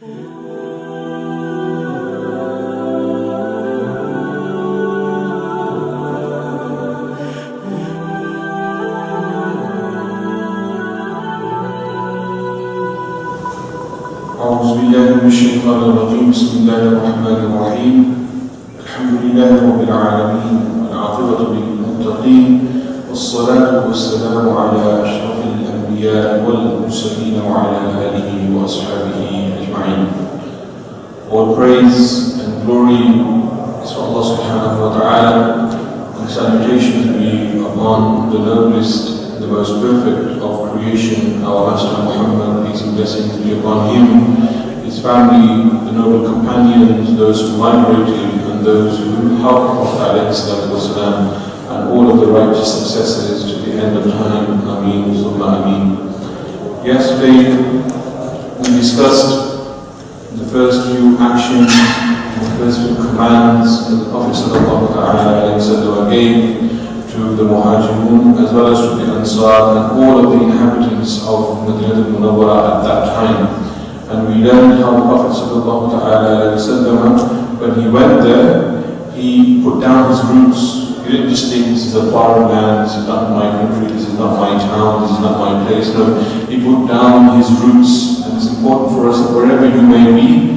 أعوذ بالله من الشيطان الرجيم. بسم الله الرحمن الرحيم. الحمد لله رب العالمين والعاقبة للمتقين والصلاة والسلام على أشرف الأنبياء والمرسلين وعلى آله وأصحابه أجمعين. All praise and glory is for Allah subhanahu wa ta'ala, and salutations be upon the noblest, the most perfect of creation, our Master Muhammad, peace and blessings be upon him, his family, the noble companions, those who migrated and those who helped Prophet ﷺ, and all of the righteous successors to the end of time. Ameen, Summa Ameen. Yesterday we discussed the first few actions, the first few commands that the Prophet ﷺ gave to the Muhajirun as well as to the Ansar and all of the inhabitants of Madinah al-Munawwara at that time. And we learned how the Prophet ﷺ, when he went there, he put down his roots. He didn't just think, this is a foreign land, this is not my country, this is not my town, this is not my place. No, he put down his roots. And it's important for us that wherever you may be,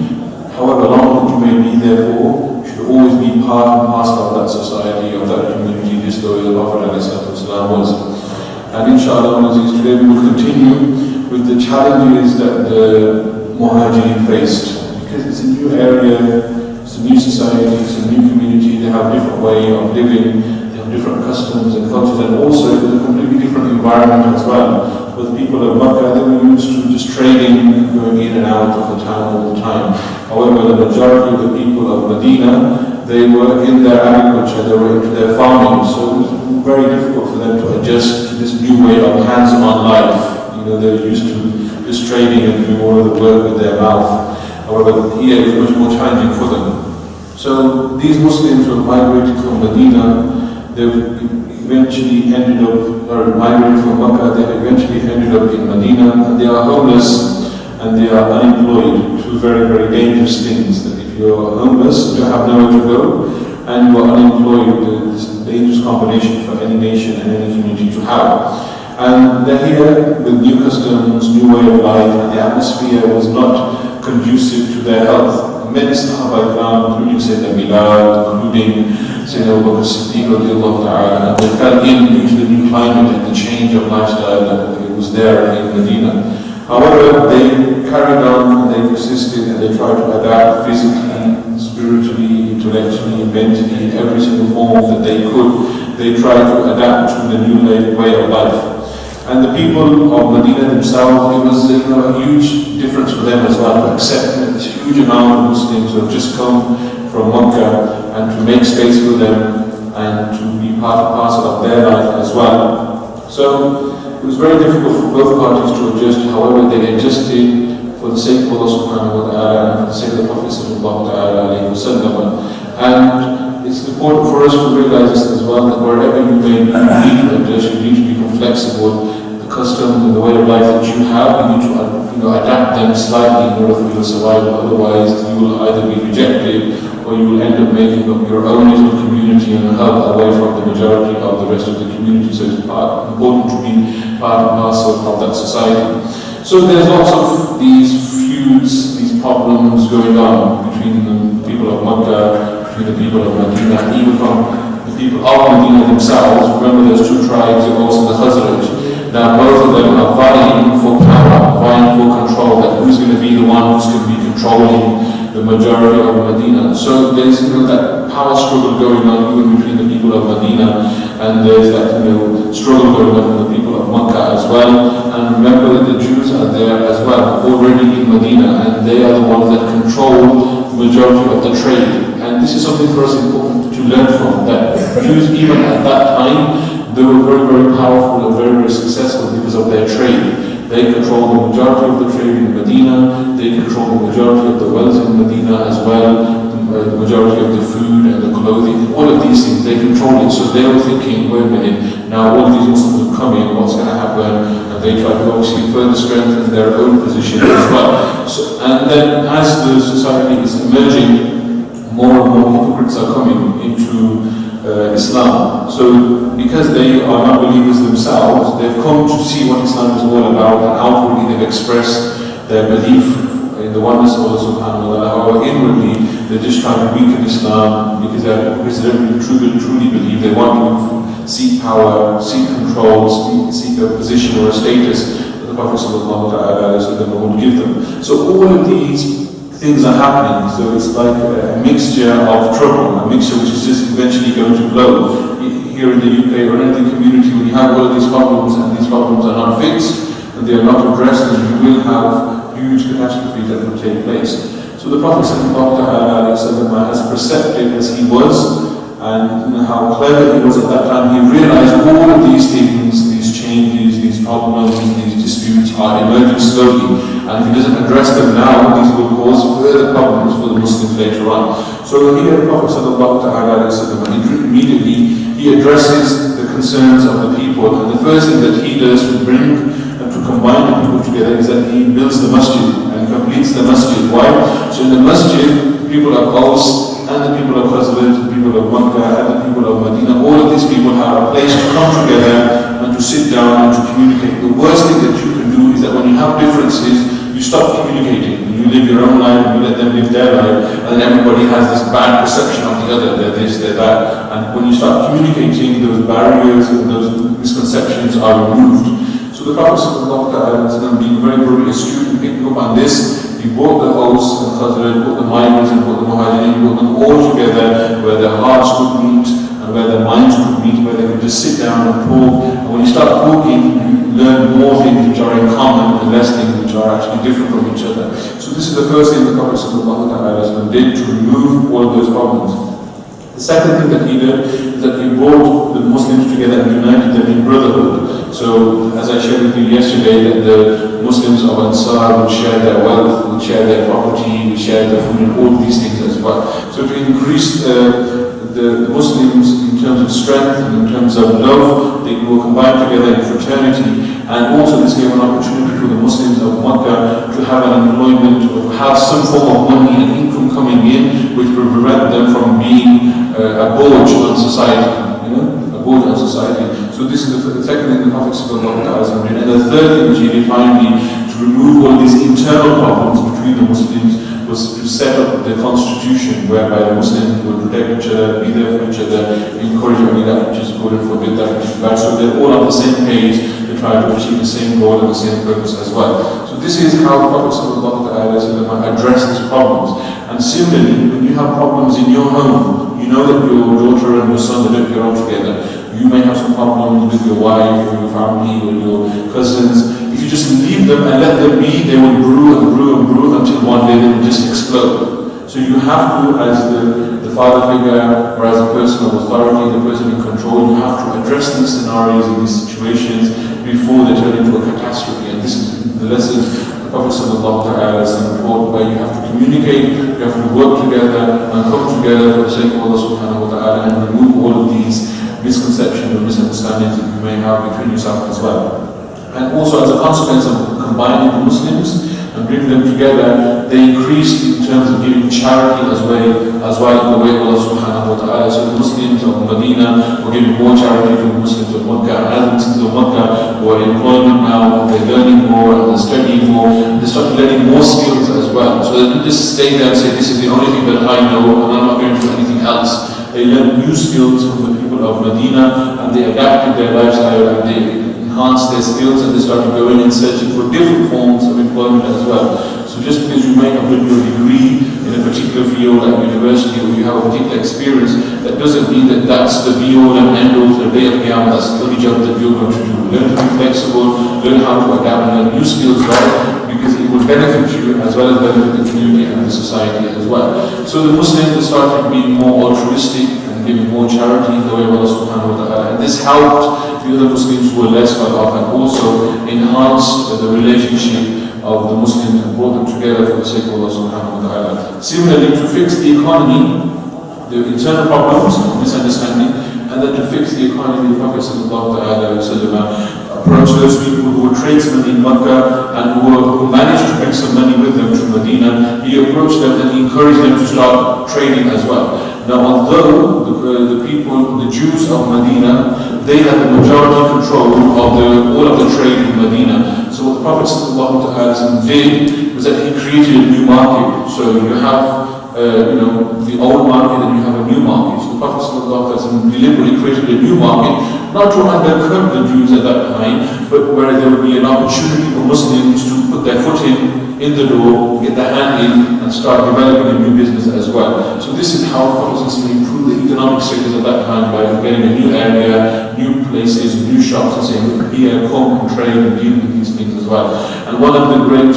however long you may be there for, you should always be part and parcel of that society, of that community, just the way the Prophet ﷺ was. And inshallah, today we will continue with the challenges that the Muhajirin faced. Because it's a new area, it's a new society, it's a new community, they have a different way of living, they have different customs and cultures, and also it's a completely different environment as well. With people of Makkah, they were used to just trading, going in and out of the town all the time. However, the majority of the people of Medina, they were in their agriculture, they were into their farming, so it was very difficult for them to adjust to this new way of hands-on life. They're used to just trading and doing all of the work with their mouth. However, here it was much more challenging for them. So these Muslims who migrated from Medina, they've eventually ended up, or migrated from Makkah, they eventually ended up in Medina, and they are homeless and they are unemployed. Two very, very dangerous things. That if you are homeless, you have nowhere to go, and you are unemployed, it's a dangerous combination for any nation and any community to have. And they're here with new customs, new way of life, and the atmosphere was not conducive to their health. Many Sahaba Ikram, including Sayyidina Bilal, including Sayyidina Abu Bakr Siddiq, and they fell into the new climate and the change of lifestyle that was there in Medina. However, they carried on and they persisted and they tried to adapt physically, spiritually, intellectually, mentally, in every single form that they could. They tried to adapt to the new way of life. And the people of Medina themselves, it was a huge difference for them as well to accept this huge amount of Muslims who have just come from Makkah and to make space for them and to be part and parcel of their life as well. So it was very difficult for both parties to adjust. However, they adjusted for the sake of Allah subhanahu wa ta'ala and for the sake of the Prophet sallallahu alayhi wa sallam. And it's important for us to realize this as well, that wherever you may be, you need to adjust, you need to become flexible. The customs and the way of life that you have, you need to adapt them slightly in order for your survival. Otherwise, you will either be rejected or you will end up making up your own little community and hub away from the majority of the rest of the community. So it's important to be part and parcel of that society. So there's lots of these feuds, these problems going on between the people of Makkah, between the people of Medina, even from the people of Medina themselves. Remember, there's two tribes, the Aus and the Khazraj. Now both of them are vying for power, vying for control, that who's going to be the one who's going to be controlling the majority of Medina. So there's that power struggle going on even between the people of Medina, and there's that struggle going on with the people of Makkah as well. And remember that the Jews are there as well, already in Medina, and they are the ones that control the majority of the trade. And this is something for us important to learn from, that Jews even at that time, they were very, very powerful and very, very successful because of their trade. They control the majority of the trade in Medina, they control the majority of the wealth in Medina as well, the majority of the food and the clothing, all of these things, they control it. So they were thinking, wait a minute, now all of these Muslims have come in, what's going to happen? And they try to obviously further strengthen their own position as well. So, And then as the society is emerging, more and more hypocrites are coming into Islam. So because they are not believers themselves, they've come to see what Islam is all about, and outwardly they've expressed their belief in the oneness of Allah subhanahu wa ta'ala. However, inwardly they're just trying to weaken Islam because they don't truly believe. They want to seek power, seek control, seek a position or a status that the Prophet sallallahu ta'ala would give them. So all of these things are happening, so it's like a mixture of trouble, a mixture which is just eventually going to blow. Here in the UK or in the community, when you have all of these problems and these problems are not fixed and they are not addressed, then you will have huge catastrophes that will take place. So the Prophet ﷺ, as perceptive as he was, and how clever he was at that time, he realized all of these things, these changes, these problems, these disputes are emerging slowly, and if he doesn't address them now, these will cause further problems for the Muslims later on. So here the Prophet ﷺ, immediately he addresses the concerns of the people, and the first thing that he does to bring and to combine the people together is that he builds the masjid and completes the masjid. Why? So in the masjid, people of Aus and the people of Khazraj, the people of Makkah and the people of Medina, all of these people have a place to come together and to sit down and to communicate. The worst thing that you can do is that when you have differences, you stop communicating. You live your own life, you let them live their life, and then everybody has this bad perception of the other, they're this, they're that. And when you start communicating, those barriers and those misconceptions are removed. So the Prophet ﷺ, being very, very astute and picking up on this, he brought the Aus and Khazraj, brought the migrants and brought the Muhajirin, brought them all together where their hearts could meet and where their minds could meet, where they could just sit down and talk. And when you start talking, you learn more things which are in common and less things which are actually different from each other. So this is the first thing the Prophet ﷺ did to remove all of those problems. The second thing that he did is that he brought the Muslims together and united them in brotherhood. So, as I shared with you yesterday, that the Muslims of Ansar would share their wealth, would share their property, would share their food, and all of these things as well. So to increase the Muslims in terms of strength and in terms of love, they will combine together in fraternity. And also this gave an opportunity for the Muslims of Makkah to have an employment, or have some form of money and income coming in, which will prevent them from being a bourge on society, a bourge on society. So this is the second thing the Prophet ﷺ did. And the third thing which he did finally, to remove all these internal problems between the Muslims, was to set up the constitution whereby the Muslims would protect each other, be there for each other, encourage only that which is good and forbid that which is bad. So they're all on the same page to try to achieve the same goal and the same purpose as well. So this is how the Prophet ﷺ addressed these problems. And similarly, when you have problems in your home, you know that your daughter and your son, they don't get on together. You may have some problems with your wife or your family or your cousins. If you just leave them and let them be, they will brew and brew and brew until one day they will just explode. So you have to, as the father figure or as a person of authority, the person in control, you have to address these scenarios and these situations before they turn into a catastrophe. And this is the lesson the Prophet ﷺ taught, where you have to communicate, you have to work together and come together for the sake of Allah subhanahu wa ta'ala, and remove all of these misconceptions or misunderstandings that you may have between yourself as well. And also as a consequence of combining the Muslims and bringing them together, they increased in terms of giving charity as well in the way of Allah subhanahu wa ta'ala. So the Muslims of Medina were giving more charity to the Muslims of Makkah, and as the Muslims of Makkah were in employment now, they're learning more and they're studying more, and they started learning more skills as well. So they didn't just stay there and say, this is the only thing that I know and I'm not going to do anything else. They learned new skills from the people of Medina, and they adapted their lifestyle and they enhanced their skills, and they started going and searching for different forms of employment as well. So just because you may have done your degree in a particular field at university, or you have a particular experience, that doesn't mean that that's the be-all and end-all to the day of Qiyamah. That's the only job that you're going to do. Learn to be flexible, learn how to adapt, and learn new skills, right? Because it will benefit you as well as benefit the community and the society as well. So the Muslims started being more altruistic and giving more charity in the way of Allah subhanahu wa ta'ala. And this helped the other Muslims who were less well off, and also enhanced the relationship of the Muslims and brought them together for the sake of Allah subhanahu wa ta'ala. Similarly, to fix the economy, the internal problems, misunderstanding, and then to fix the economy, the Prophet sallallahu ta'ala approached those people who were tradesmen in Makkah and who managed to bring some money with them to Medina. He approached them and he encouraged them to start trading as well. Now, although the people, the Jews of Medina, they had the majority control of all of the trade in Medina. So what the Prophet ﷺ did was that he created a new market. So you have the old market and you have a new market. So the Prophet ﷺ deliberately created a new market, not to undercut the Jews at that time, but where there would be an opportunity for Muslims to put their foot in the door, get their hand in, and start developing a new business as well. So this is how the Prophet improved the economic status at that time, by getting a new area, new places, new shops, and saying, look here, come and trade and deal with these things as well. And one of the great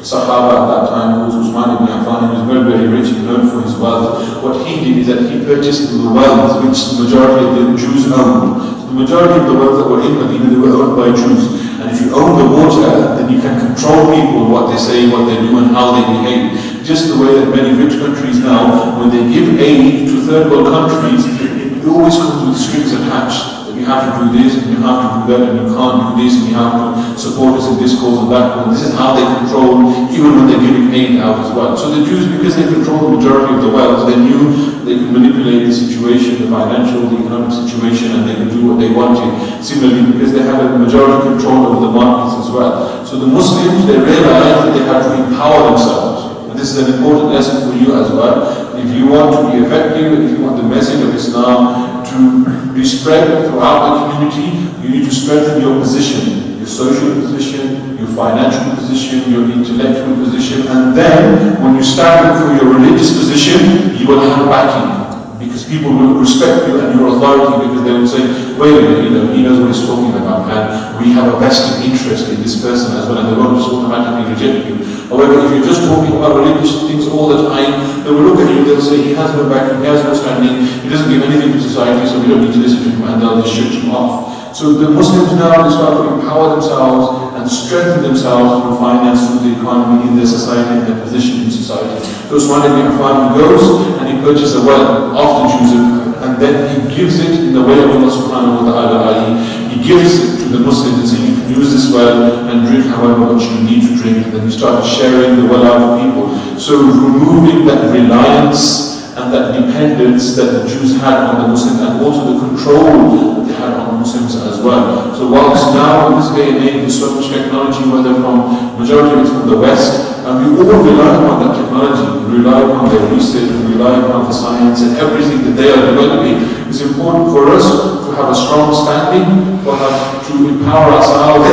Sahaba at that time was Uthman ibn Affan. He was very, very rich and known for his wealth. What he did is that he purchased the wealth which the majority of the Jews owned. So the majority of the wealth that were in Medina, they were owned by Jews. And if you own the water, then you can control people, what they say, what they do, and how they behave. Just the way that many rich countries now, when they give aid to third world countries, it always comes with strings attached. You have to do this, and you have to do that, and you can't do this, and you have to support us in this cause or that cause. This is how they control, even when they're giving aid out as well. So the Jews, because they control the majority of the wealth, they knew they could manipulate the situation, the financial, the economic situation, and they could do what they wanted. Similarly, because they have a majority control over the markets as well. So the Muslims, they realized that they had to empower themselves. And this is an important lesson for you as well. If you want to be effective, if you want the message of Islam to be spread throughout the community, you need to strengthen your position, your social position, your financial position, your intellectual position, and then when you stand for your religious position, you will have backing. Because people will respect you and your authority, because they will say, wait a minute, he knows what he's talking about, and we have a vested interest in this person as well, and they won't just automatically reject you. However, if you're just talking about religious things all the time, they will look at you, they'll say, he has no backing, he has no standing, he doesn't give anything to society, so we don't need to listen to him, and they'll just shut you off. So the Muslims now, they start to empower themselves and strengthen themselves through finance, through the economy, in their society, in their position in society. So Uthman ibn Affan goes and he purchases a well of the Jews, and then he gives it in the way of Allah subhanahu wa ta'ala. He gives it to the Muslims and says, you can use this well and drink however much you need to drink. And then he started sharing the well out to people. So removing that reliance and that dependence that the Jews had on the Muslims, and also the control that they had on the Muslims as well. So whilst now in this day and age there's so much technology, whether from majority of it from the West, and we all rely upon that technology, we rely upon their research, we rely upon the science and everything that they are developing. It's important for us to have a strong standing, for us to empower ourselves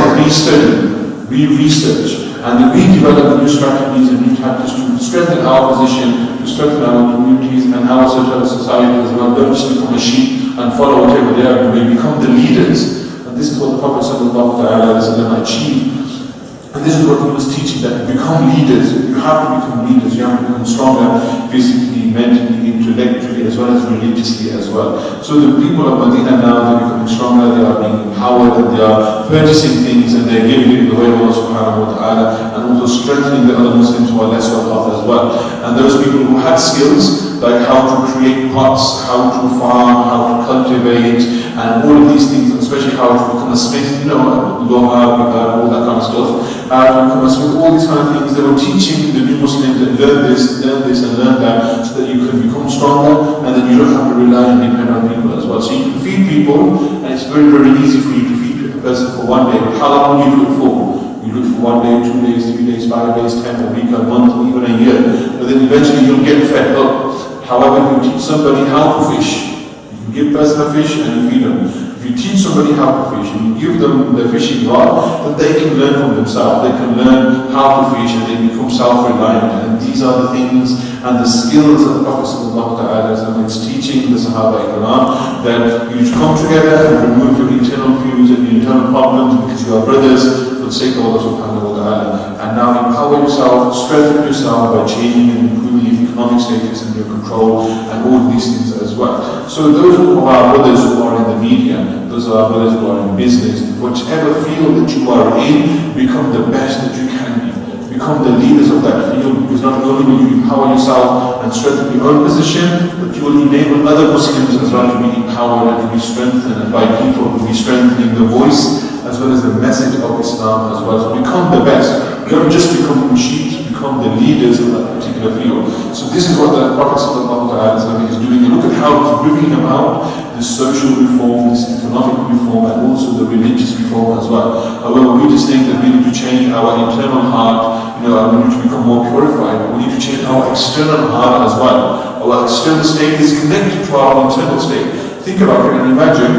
and we research, and then we develop new strategies and new tactics to strengthen our position, to strengthen our communities and our society as well. Don't just become a sheep and follow whatever they are doing. Become the leaders. And this is what the Prophet ﷺ achieved. And this is what he was teaching, that become leaders. You have to become leaders. You have to become stronger physically, mentally, intellectually, as well as religiously as well. So the people of Medina now, they're becoming stronger, they are being empowered, and they are purchasing things, and they're giving it in the way of Allah subhanahu wa ta'ala, and also strengthening the other Muslims who are less well off as well. And those people who had skills, like how to create pots, how to farm, how to cultivate, and all of these things, especially how to become a smith, all that kind of stuff, to become a smith, all these kind of things. They were teaching the new Muslims that learn this and learn that, so that you can become stronger, and then you don't have to rely and depend on people as well. So you can feed people, and it's very, very easy for you to feed a person for one day, but how long will you do it for? You do it for 1 day, 2 days, 3 days, 5 days, 10, a week, a month, even a year. But then eventually you'll get fed up. However, if you teach somebody how to fish, you can give a person a fish and you feed them. If you teach somebody how to fish and you give them the fishing rod, then they can learn from themselves. They can learn how to fish and they become self-reliant. And these are the things and the skills that the Prophet ﷺ is teaching the Sahaba Ikram, that you come together and remove your internal feuds and your internal problems, because you are brothers for the sake of Allah subhanahu wa ta'ala. And now empower yourself, strengthen yourself by changing and improving your economic status and your control and all these things as well. So those of our brothers who are in the media, those are our brothers who are in business, whichever field that you are in, become the best that you can be. Become the leaders of that field, because not only will you empower yourself and strengthen your own position, but you will enable other Muslims as well to be empowered and to be strengthened, and by default will be strengthening the voice as well as the message of Islam as well. So become the best. Don't just become sheep, become the leaders of that particular field. So this is what the Prophet ﷺ is doing. And look at how he's bringing about this social reform, this economic reform, and also the religious reform as well. However, we just think that we need to change our internal heart, and we need to become more purified. We need to change our external heart as well. Our external state is connected to our internal state. Think about it and imagine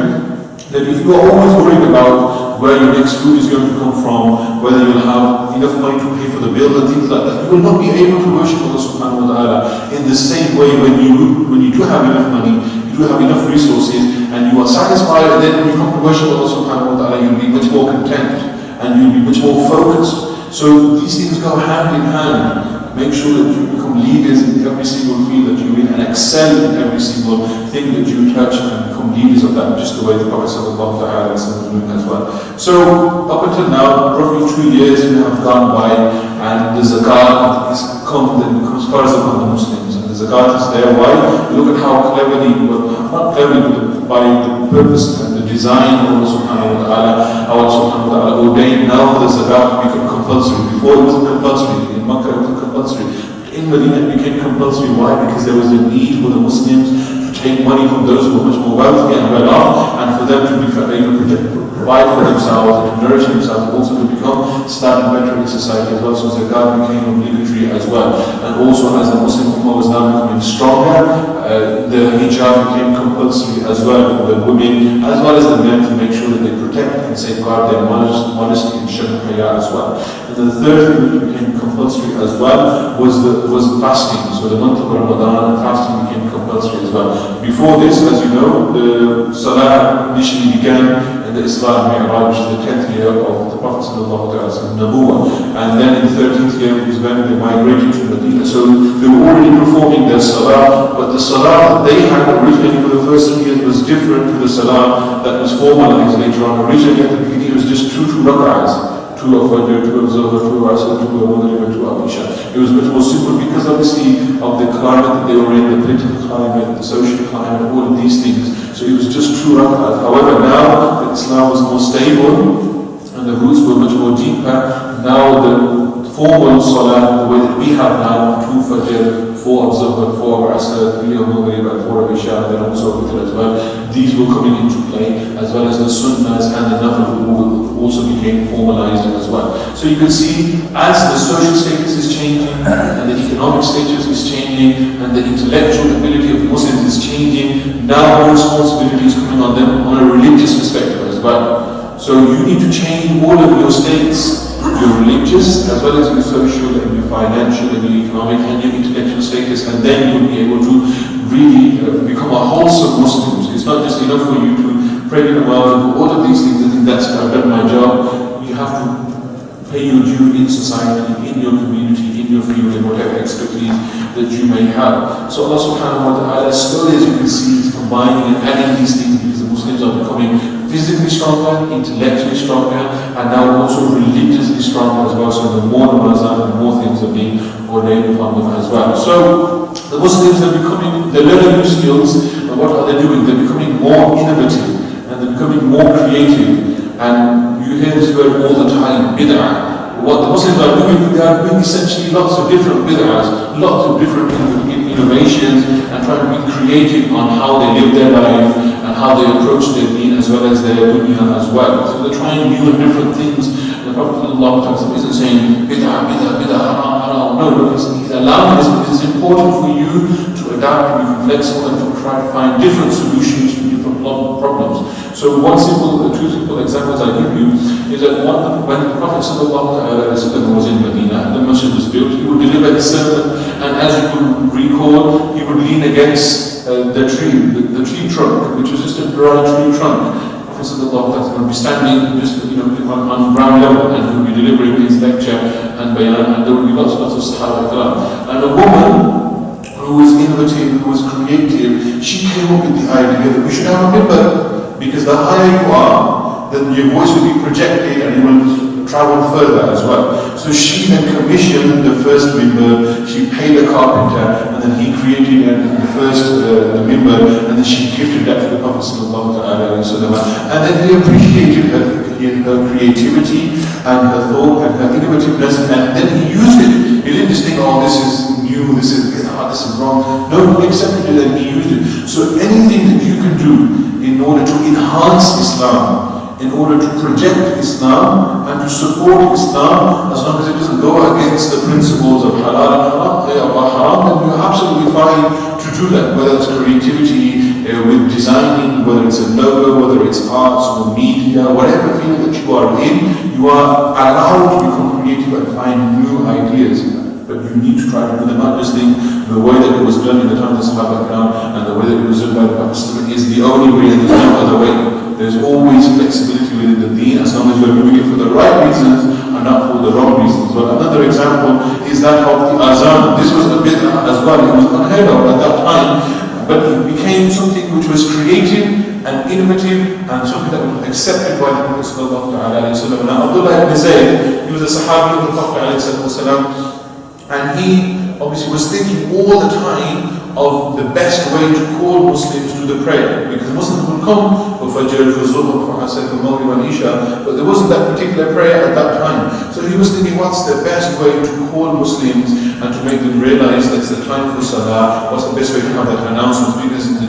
that if you are always worried about where your next food is going to come from, whether you'll have enough money to pay for the bill and things like that, you will not be able to worship Allah subhanahu wa ta'ala in the same way when you do have enough money, you do have enough resources, and you are satisfied, and then when you come to worship Allah subhanahu wa ta'ala, you'll be much more content, and you'll be much more focused. So these things go hand in hand. Make sure that you become leaders in every single field that you're in and excel in every single thing that you touch and become leaders of that, just the way the Prophet ﷺ is doing as well. So up until now, roughly 2 years have gone by, and the zakat is come and becomes farz upon the Muslims. And the zakat is there. Why? Look at how cleverly, not cleverly, but by the purpose and the design of Allah subhanahu wa ta'ala, how Allah subhanahu wa ta'ala ordained now for the zakat to become compulsory. Before it wasn't compulsory. In Makkah it wasn't compulsory. In Medina it became compulsory. Why? Because there was a need for the Muslims to take money from those who were much more wealthy and well off, and for them to be able to provide for themselves and to nourish themselves, and also to become slightly better in society as well. So zakat became obligatory as well. And also as the Muslim Ummah was now becoming stronger, the hijab became compulsory as well for the women as well as the men, to make sure that they protect and safeguard their modesty and shirk haya as well. And the third thing that became compulsory as well was fasting. So the month of Ramadan, fasting became compulsory as well. Before this, as you know, the Salah initially began in the Islam Mi'raj, which is the 10th year of the Prophet ﷺ Nabuwah. And then in the 13th year was when they migrated to Medina. So they were already performing their Salah, but the Salah that they had originally for the first 3 years was different to the Salah that was formalized later on. Originally at the beginning it was just two rak'ahs. 2 of Fajr, 2 of Zuhr, 2 of Asr, 2 of Maghrib, 2 of Isha. It was much more simple because obviously of the climate that they were in, the political climate, the social climate, all of these things. So it was just 2 rak'ahs. However, now that Islam was more stable and the roots were much more deeper, now the formal Salah, the way that we have now, 2 Fajr, 4 of Zuhr, 4 of Asr, 3 of Maghrib, and 4 of Isha, and then also Witr as well. These were coming into play, as well as the Sunnahs and the Nafil also became formalized as well. So you can see, as the social status is changing, and the economic status is changing, and the intellectual ability of the Muslims is changing, now more responsibility is coming on them on a religious perspective as well. So you need to change all of your states, your religious, as well as your social and your financial and your economic and your intellectual status, and then you'll be able to really become a wholesome Muslim. It's not just enough for you to pray in the world and do all of these things and think that's I've done my job. You have to pay your due in society, in your community, in your field, and whatever expertise that you may have. So Allah subhanahu wa ta'ala, slowly as you can see, is combining and adding these things because the Muslims are becoming physically stronger, intellectually stronger, and now also religiously stronger as well. So the more Ramadan, the more things are being ordained upon them as well. So the Muslims are becoming, they're learning new skills, and what are they doing? They're becoming more innovative, and they're becoming more creative. And you hear this word all the time, bid'ah. What the Muslims are doing, they are doing essentially lots of different bid'ahs, lots of different innovations, and trying to be creative on how they live their life and how they approach their deen as well as their dunya as well. So they're trying new and different things. The Prophet ﷺ isn't saying bid'ah, bid'ah, bid'ah, haram, haram. No, he's allowing this because it's important for you to adapt, to be flexible, and to try to find different solutions to different problems. So two simple examples I give you is that when the Prophet ﷺ was in Medina and the masjid was built, he would deliver his sermon, and as you would recall, he would lean against the tree trunk, which was just a dry tree trunk. The Prophet ﷺ would be standing just on ground level, and he would be delivering his lecture and bayan, and there would be lots of Sahaba Ikram. And a woman who was innovative, who was creative, she came up with the idea that we should have a minbar. Because the higher you are, then your voice will be projected and it will travel further as well. So she then commissioned the first mimbar, she paid a carpenter, and then he created the first the mimbar, and then she gifted that to the Prophet sallallahu alaihi wasallam. And then he appreciated her creativity and her thought and her innovativeness, and then he used it. He didn't just think, oh, this is new, this is wrong. No, he accepted it and he used it. So anything that you can do in order to enhance Islam, in order to project Islam and to support Islam, as long as it doesn't go against the principles of halal and haram, then you're absolutely fine to do that, whether it's creativity, with designing, whether it's a logo, whether it's arts or media, whatever field that you are in, you are allowed to become creative and find new ideas. But you need to try to do them, not just think the way that it was done in the time of the Sahaba and the way that it was done by the Prophet is the only way and there's no other way. There's always flexibility within the deen as long as you're doing it for the right reasons and not for the wrong reasons. But another example is that of the azan. This was a bid'ah as well. It was unheard of at that time, but it became something which was creative and innovative and something that was accepted by the Prophet sallallahu alaihi wasallam. Now Abdullah ibn Zayd, he was a Sahabi of the Prophet alaihi wasallam, and he obviously was thinking all the time of the best way to call Muslims to the prayer, because Muslims would come for Fajr, for Zuhr, for Asr, for Maghrib and Isha, but there wasn't that particular prayer at that time. So he was thinking, what's the best way to call Muslims and to make them realize that it's the time for Salah? What's the best way to have that announcement? Because the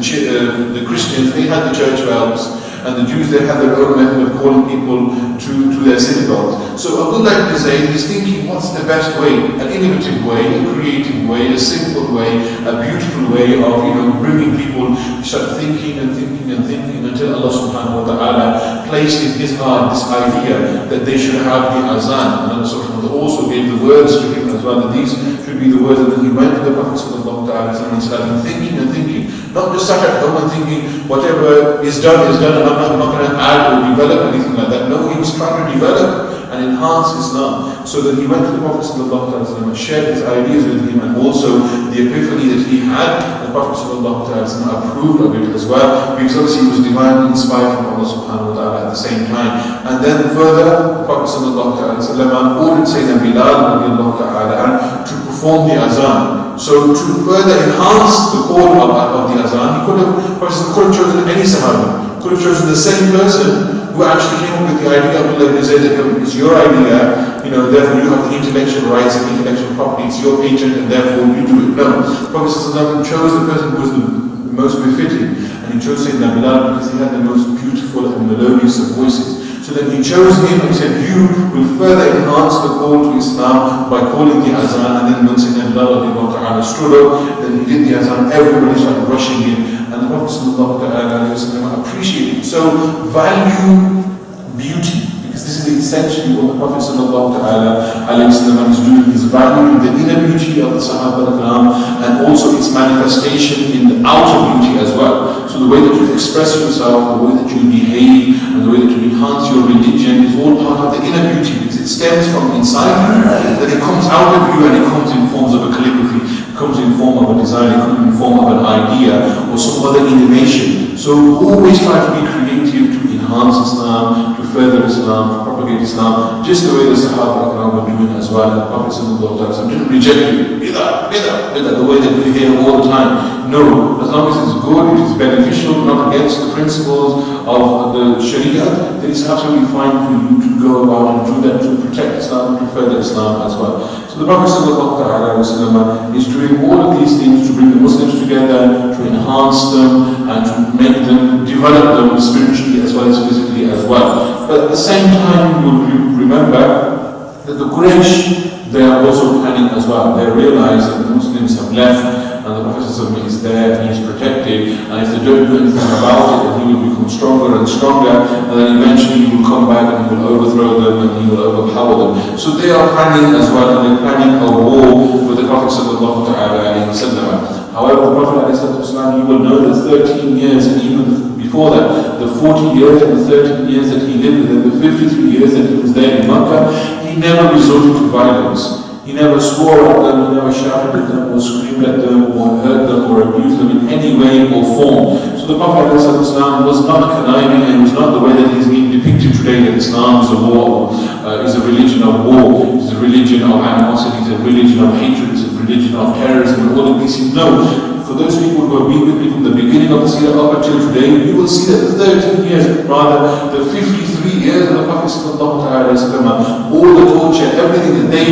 Christians, they had the church bells, and the Jews, they had their own method of calling people to their synagogues. So Abdullah ibn Zayd is thinking, what's the best way? An innovative way, a creative way, a simple way, a beautiful way of bringing people to start thinking and thinking and thinking until Allah subhanahu wa ta'ala placed in his heart this idea that they should have the azan. And Allah subhanahu wa ta'ala also gave the words to him as well, that these should be the words. And then he went to the Prophet sallallahu alaihi wasallam and started thinking and thinking. Not just sat at home and thinking whatever is done, and I'm not going to add or develop anything like that. No, he was trying to develop and enhance Islam. So that he went to the Prophet ﷺ and shared his ideas with him, and also the epiphany that he had, the Prophet ﷺ approved of it as well, because obviously he was divinely inspired from Allah subhanahu wa ta'ala at the same time. And then further, the Prophet ﷺ ordered Sayyidina Bilal radiallahu ta'ala to perform the azan. So to further enhance the call of the azan, he could have chosen any Sahabi, could have chosen the same person who actually came up with the idea of Abdullah ibn Zayd, that it's your idea, therefore you have the intellectual rights and intellectual property, it's your patent, and therefore you do it. No, the Prophet ﷺ chose the person who was the most befitting, and he chose Sayyidina Bilal because he had the most beautiful and melodious of voices. So then he chose him and said, you will further enhance the call to Islam by calling the azan. And then when Sayyidina Bilal stood up, then he did the azan, everybody started rushing in, and the Prophet ﷺ appreciated. So value beauty, because this is essentially what the Prophet ﷺ is doing. He's valuing the inner beauty of the Sahaba al-Kiram, and also its manifestation in the outer beauty as well. So the way that you express yourself, the way that you behave, and the way that you enhance your religion is all part of the inner beauty, because it stems from inside you, that it comes out of you, and it comes in forms of a calligraphy, it comes in form of a design, it comes in form of an idea, or some other innovation. So always try to be creative to enhance Islam, to further Islam, to propagate Islam, just the way the Sahaba were doing as well. And the Prophet didn't reject it, the way that we hear all the time. No, as long as it's good, it is beneficial, not against the principles of the Sharia, then it's absolutely fine for you to go about and do that to protect Islam, to further Islam as well. So the Prophet ﷺ is doing all of these things to bring the Muslims together, to enhance them, and to make them, develop them spiritually as well as physically as well. But at the same time, you will remember that the Quraysh, they are also planning as well. They realize that the Muslims have left, and the Prophet is there, and he's protected, and if they don't do anything about it, then he will become stronger and stronger, and then eventually he will come back and he will overthrow them and he will overpower them. So they are planning as well, and they're planning a war with the Prophet ﷺ. However, the Prophet ﷺ, you will know that 13 years, and even before that, the 40 years and the 13 years that he lived with them, the 53 years that he was there in Makkah, he never resorted to violence. He never swore at them, he never shouted at them, or screamed at them, or hurt them, or abused them in any way or form. So the Prophet ﷺ was not conniving, and was not the way that he's being depicted today that Islam is a religion of war, is a religion of animosity, is a religion of hatred, is a religion of terrorism, and all of these things. No. For those people who have been with me from the beginning of the seerah up until today, you will see that the 13 years, rather the 53 years of the Prophet ﷺ, all the torture, everything that they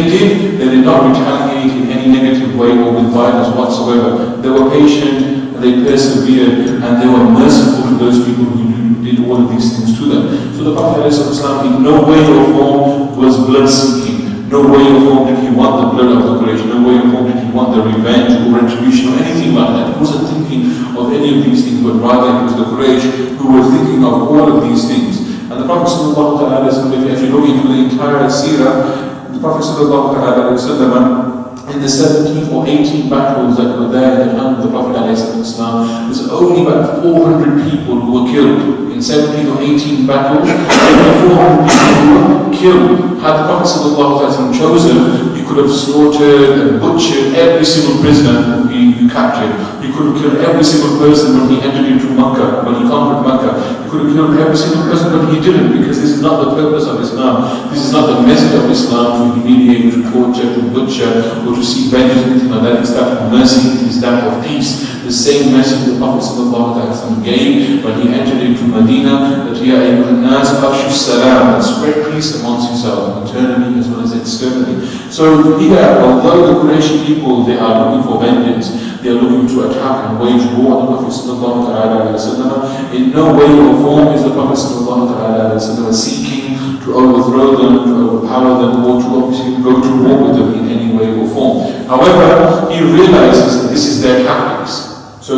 did not retaliate in any negative way or with violence whatsoever. They were patient, and they persevered, and they were merciful to those people who did all of these things to them. So the Prophet ﷺ in no way or form was blood-seeking. No way or form did he want the blood of the Quraysh. No way or form did he want the revenge or retribution or anything like that. He wasn't thinking of any of these things, but rather it was the Quraysh who were thinking of all of these things. And the Prophet ﷺ, if you look into the entire seerah, the Prophet ﷺ, in the 17 or 18 battles that were there in the time of the Prophet ﷺ, there's only about 400 people who were killed. In 17 or 18 battles, only 400 people who were killed. Had the Prophet ﷺ chosen, he could have slaughtered and butchered every single prisoner he captured. He could have killed every single person when he entered into Makkah, when he conquered Makkah. He could have killed every single person, but he didn't, because this is not the purpose of Islam. This is not the message of Islam, to humiliate, to torture, to butcher, or to seek vengeance, anything like that. It's that of mercy, it is that of peace. The same message the Prophet ﷺ gave when he entered into Medina, that Ya ayyuhan nas afshu salam, and spread peace amongst yourselves, internally as well as externally. So here, although the Quraysh people, they are looking for vengeance, they are looking to attack and wage war on the Prophet ﷺ, in no way or form is the Prophet ﷺ seeking to overthrow them, to overpower them, or to obviously go to war with them in any way or form. However, he realizes that this is their tactics. So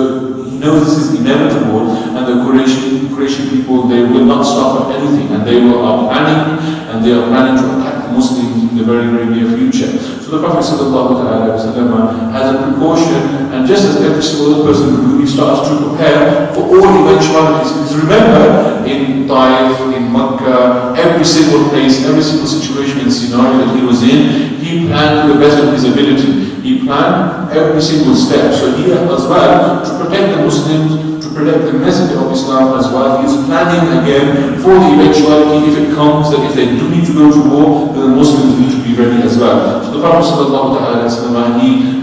he knows this is inevitable, and the Quraysh people, they will not stop at anything, and they are planning to attack the Muslims in the very, very near future. So the Prophet ﷺ has a precaution, and just as every single other person who he starts to prepare for all eventualities. Because remember, in Taif, in Makkah, every single place, every single situation and scenario that he was in, he planned to the best of his ability. He planned every single step. So here as well, to protect the Muslims, to protect the message of Islam as well, he is planning again for the eventuality, if it comes, that if they do need to go to war, then the Muslims need to be ready as well. So the Prophet ﷺ, he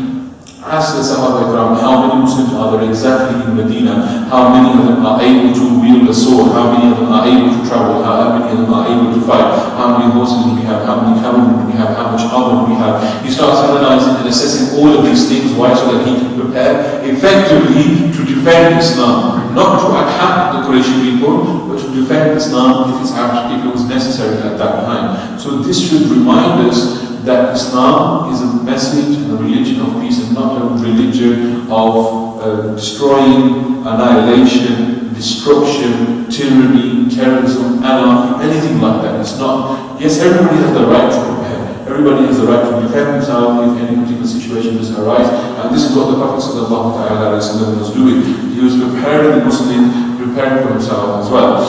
asked the Sahaba Ikram, how many Muslims are there exactly in Medina? How many of them are able to wield a sword? How many of them are able to travel? How many of them are able to fight? How many horses do we have? How many cavalry do we have? How much armor do we have? He starts analyzing and assessing all of these things. Why? So that he can prepare effectively to defend Islam. Not to attack the Quraysh people, but to defend Islam if it was necessary at that time. So this should remind us that Islam is a message and a religion of peace, and not a religion of destroying, annihilation, destruction, tyranny, terrorism, anarchy, anything like that. It's not. Yes, everybody has the right to prepare. Everybody has the right to defend himself if any particular situation does arise. And this is what the Prophet ﷺ was doing. He was preparing the Muslim, preparing for himself as well.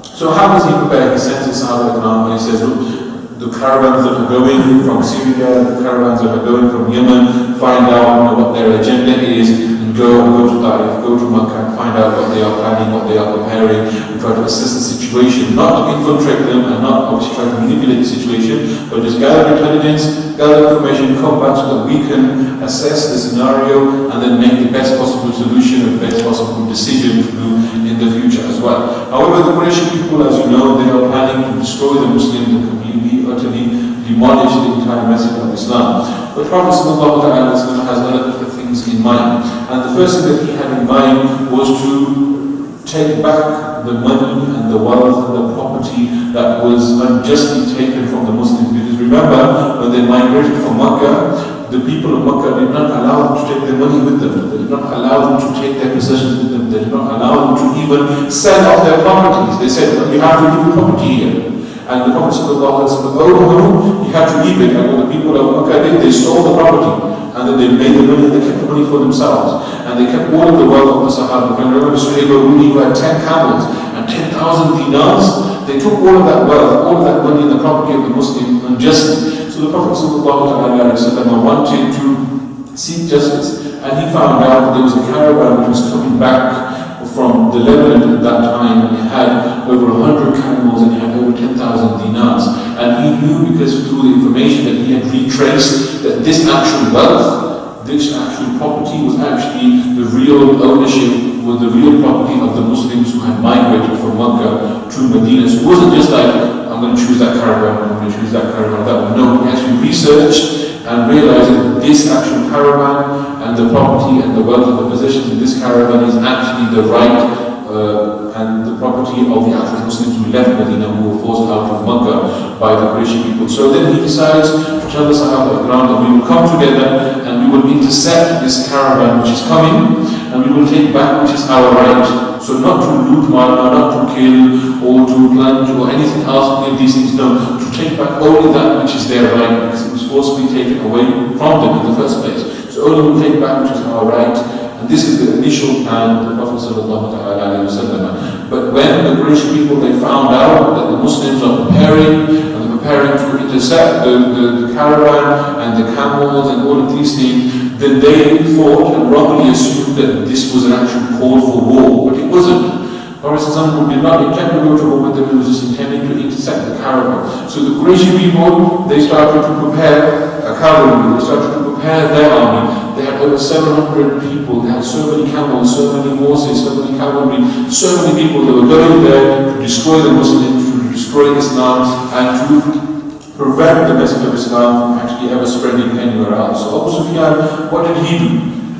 So how does he prepare? He sends his Sahaba Ikram and he says, look, the caravans that are going from Syria, the caravans that are going from Yemen, find out what their agenda is, and go to Taif, go to Makkah, and find out what they are planning, what they are preparing, and try to assess the situation, not to infiltrate them, and not obviously try to manipulate the situation, but just gather intelligence, gather information, come back so that we can assess the scenario, and then make the best possible solution and best possible decision to do in the future as well. However, the Quraysh people, as you know, they are planning to destroy the Muslims and completely, utterly demolish the entire message of Islam. But Prophet ﷺ has a lot of things in mind. And the first thing that he had in mind was to take back the money and the wealth and the property that was unjustly taken from the Muslims. Because remember, when they migrated from Makkah, the people of Makkah did not allow them to take their money with them. They did not allow them to take their possessions with them. They did not allow them to even sell off their properties. They said, well, you have to leave the property here. And the Prophet ﷺ, oh no, you have to leave it. And what the people of Makkah did, they stole the property. And then they made the money, they kept the money for themselves. And they kept all of the wealth of the Sahaba. And remember Suhaib al-Rumi, who had 10 camels and 10,000 dinars. They took all of that wealth, all of that money and the property of the Muslims unjustly. So the Prophet ﷺ wanted to seek justice. And he found out that there was a caravan which was coming back from the Lebanon at that time, and he had over 100 camels and he had over 10,000 dinars. And he knew, because through the information that he had retraced, that this actual wealth, this actual property was actually the real ownership, was the real property of the Muslims who had migrated from Mecca to Medina. So it wasn't just like, I'm going to choose that caravan, I'm going to choose that caravan, that one. No, he actually researched and realized that this actual caravan and the property and the wealth of the possessions in this caravan is actually the right and the property of the actual Muslims who left Medina, who were forced out of Makkah by the Quraysh people. So then he decides to tell the Sahaba around that we will come together and we will intercept this caravan which is coming, and we will take back which is our right. So not to loot Mana, not to kill or to plant or anything else, any of these things, no, to take back only that which is their right, because it was forcibly taken away from them in the first place. So only we will take back which is our right. And this is the initial plan of the Prophet ﷺ. But when the Quraysh people, they found out that the Muslims are preparing to intercept the caravan and the camels and all of these things, then they thought and wrongly assumed that this was an actual call for war, but it wasn't. Prophet ﷺ would not intend to go to war with them, he was just intending to intercept the caravan. So the Quraysh people, they started to prepare a cavalry, they started to prepare their army. They had over 700 people, they had so many camels, so many horses, so many cavalry, so many people. They were going there to destroy the Muslims, to destroy Islam, and to prevent the message of Islam from actually ever spreading anywhere else. So Abu Sufyan, what did he do?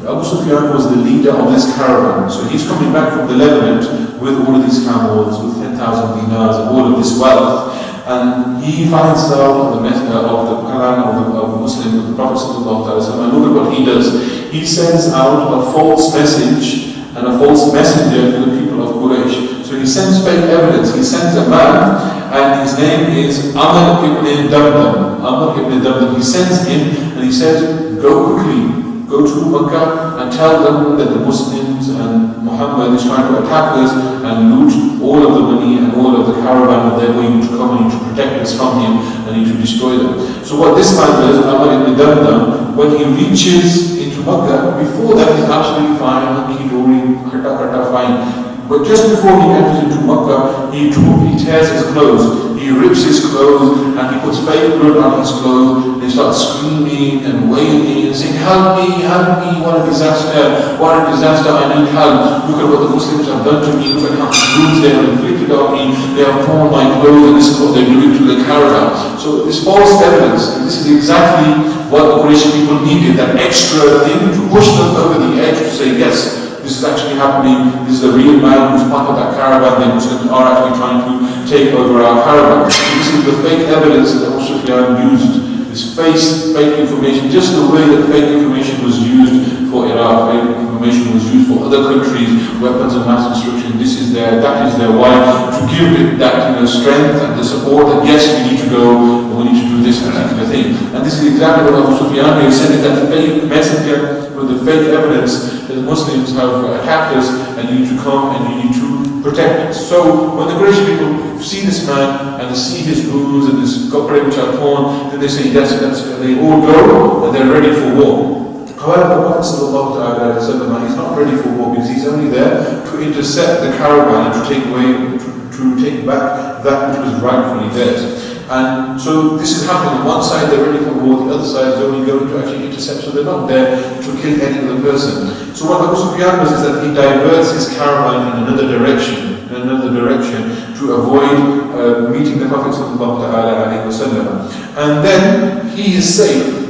Abu Sufyan was the leader of this caravan. So he's coming back from the Levant with all of these camels, with 10,000 dinars, and all of this wealth. And he finds out the message of the Quran of the Muslim, of the Prophet ﷺ, and look at what he does. He sends out a false message and a false messenger to the people of Quraysh. So he sends fake evidence. He sends a man, and his name is Amr ibn Damdam. Amr ibn Damdam. He sends him, and he says, go quickly, go to Makkah and tell them that the Muslims and Muhammad is trying to attack us and loot all of the money and all of the caravan, and they're going to come and to protect us from him and need to destroy them. So what this man does, Amr ibn Damdam, when he reaches into Makkah, before that he's absolutely fine, hunky-dory, fine. But just before he enters into Makkah, he tears his clothes, he rips his clothes, and he puts fake blood on his clothes, and he starts screaming and wailing and saying, help me, what a disaster, I need help. Look at what the Muslims have done to me, look at how much wounds they have inflicted on me, they have torn my clothes, and this is what they're doing to the caravan. So this false evidence, and this is exactly what the Quraysh people needed, that extra thing to push them over the edge to say, yes, this is actually happening, this is a real man who's part of that caravan, the Muslims are actually trying to take over our caravan. So this is the fake evidence that Abu Sufyan used, this fake information, just the way that fake information was used for Iraq, fake information was used for other countries, weapons of mass destruction, this is there, that is there. Why? To give it that strength and the support that yes, we need to go, and we need to do this particular thing. And this is exactly what Abu Sufyan is sending, that fake messenger with the fake evidence that the Muslims have attacked us and you need to come and you need to protect us. So when the Quraysh people see this man and they see his wounds and his copper which are torn, then they say yes, they all go and they're ready for war. However, the Prophet ﷺ, he's not ready for war because he's only there to intercept the caravan and to take back that which was rightfully theirs. And so this is happening. On one side they're ready for war, the other side is only going to actually intercept, so they're not there to kill any other person. So what Abu Sufyan does is that he diverts his caravan in another direction to avoid meeting the Prophet ﷺ. And then he is safe,